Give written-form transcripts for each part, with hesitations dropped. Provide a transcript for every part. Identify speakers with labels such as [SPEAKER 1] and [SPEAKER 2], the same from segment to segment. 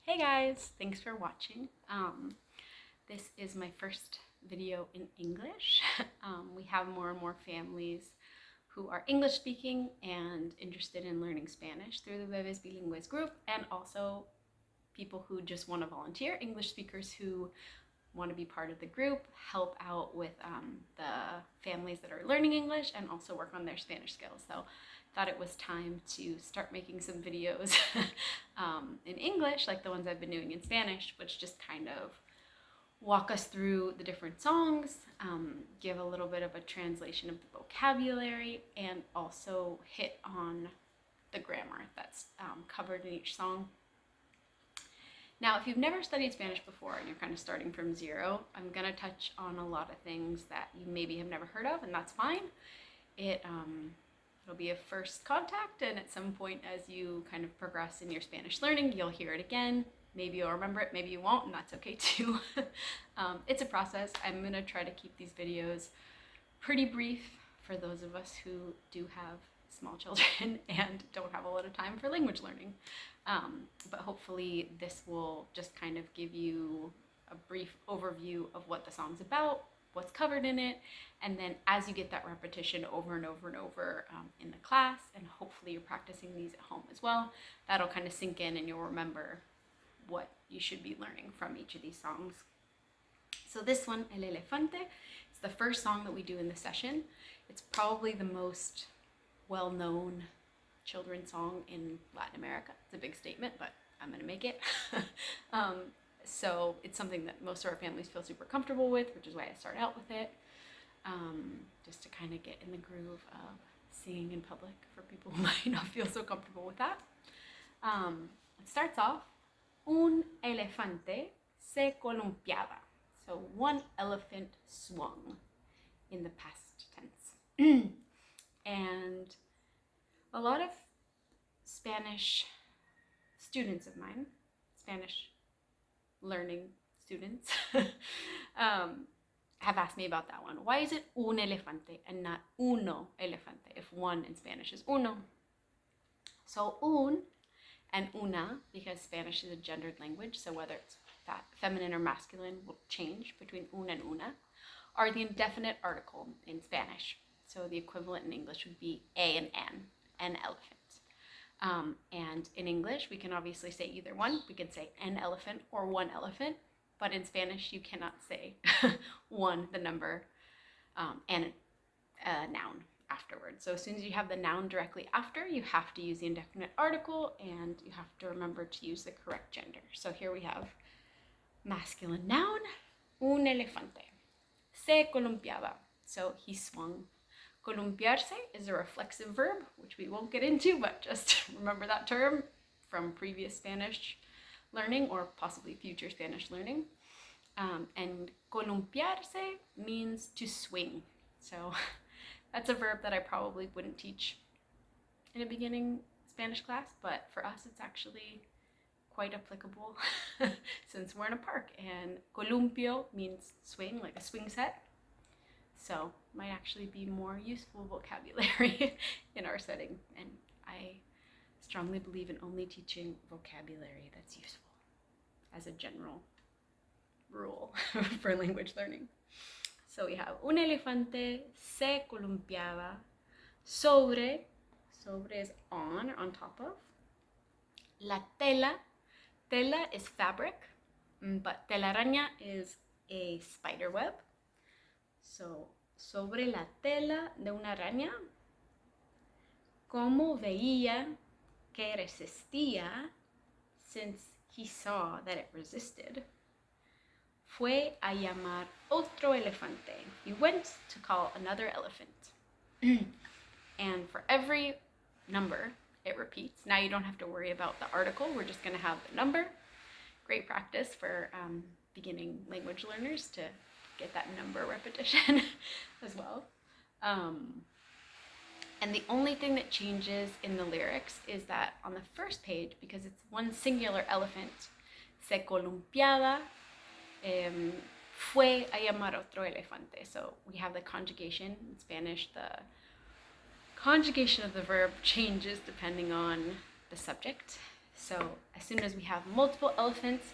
[SPEAKER 1] Hey guys, thanks for watching. This is my first video in English. We have more and more families who are English speaking and interested in learning Spanish through the Bebés Bilingües group, and also people who just want to volunteer, English speakers who want to be part of the group, help out with the families that are learning English and also work on their Spanish skills. So thought it was time to start making some videos in English, like the ones I've been doing in Spanish, which just kind of walk us through the different songs, give a little bit of a translation of the vocabulary, and also hit on the grammar that's covered in each song. Now, if you've never studied Spanish before and you're kind of starting from zero, I'm going to touch on a lot of things that you maybe have never heard of, and that's fine. It'll be a first contact, and at some point as you kind of progress in your Spanish learning, you'll hear it again. Maybe you'll remember it, maybe you won't, and that's okay too. It's a process. I'm going to try to keep these videos pretty brief for those of us who do have small children and don't have a lot of time for language learning. But hopefully this will just kind of give you a brief overview of what the song's about, what's covered in it, and then as you get that repetition over and over and over in the class, and hopefully you're practicing these at home as well, that'll kind of sink in and you'll remember what you should be learning from each of these songs. So this one, El Elefante, is the first song that we do in the session. It's probably the most well-known children's song in Latin America. It's a big statement, but I'm gonna make it. So it's something that most of our families feel super comfortable with, which is why I start out with it, just to kind of get in the groove of singing in public for people who might not feel so comfortable with that. It starts off, un elefante se columpiaba. So one elephant swung in the past tense. And a lot of Spanish students of mine, Spanish learning students, have asked me about that one. Why is it un elefante and not uno elefante, if one in Spanish is uno? So un and una, because Spanish is a gendered language, so whether it's that feminine or masculine will change between un and una, are the indefinite article in Spanish. So the equivalent in English would be a and an elephant. And in English, we can obviously say either one. We can say an elephant or one elephant, but in Spanish, you cannot say one, the number, and a noun afterwards. So as soon as you have the noun directly after, you have to use the indefinite article, and you have to remember to use the correct gender. So here we have masculine noun, un elefante. Se columpiaba, so he swung. Columpiarse is a reflexive verb, which we won't get into, but just remember that term from previous Spanish learning or possibly future Spanish learning. And columpiarse means to swing. So that's a verb that I probably wouldn't teach in a beginning Spanish class, but for us it's actually quite applicable since we're in a park, and columpio means swing, like a swing set. So might actually be more useful vocabulary in our setting, and I strongly believe in only teaching vocabulary that's useful as a general rule for language learning. So we have un elefante se columpiaba sobre is on top of, la tela is fabric, but telaraña is a spider web. So, sobre la tela de una araña, como veía que resistía, since he saw that it resisted, fue a llamar otro elefante. He went to call another elephant. And for every number, it repeats. Now you don't have to worry about the article. We're just going to have the number. Great practice for beginning language learners to get that number repetition as well. And the only thing that changes in the lyrics is that on the first page, because it's one singular elephant, se columpiaba, fue a llamar otro elefante. So we have the conjugation in Spanish. The conjugation of the verb changes depending on the subject. So as soon as we have multiple elephants,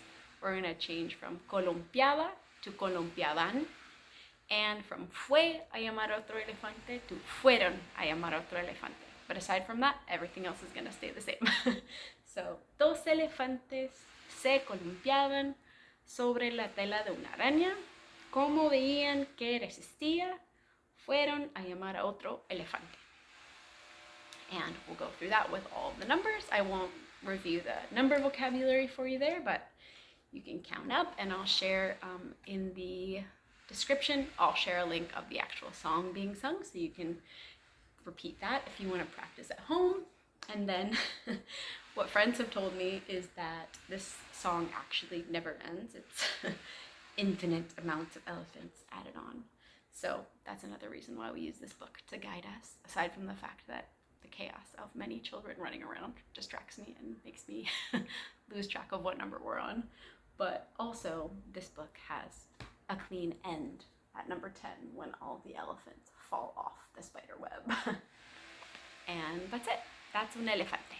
[SPEAKER 1] we're going to change from columpiaba to columpiabaN, and from fue a llamar a otro elefante to fueron a llamar a otro elefante. But aside from that, everything else is going to stay the same. So, dos elefantes se columpiaban sobre la tela de una araña. Como veían que resistía, fueron a llamar a otro elefante. And we'll go through that with all the numbers. I won't review the number vocabulary for you there, but you can count up, and I'll share in the description, I'll share a link of the actual song being sung, so you can repeat that if you want to practice at home. And then what friends have told me is that this song actually never ends. It's infinite amounts of elephants added on. So that's another reason why we use this book to guide us, aside from the fact that the chaos of many children running around distracts me and makes me lose track of what number we're on. But also, this book has a clean end at number 10 when all the elephants fall off the spider web. And that's it. That's un elefante.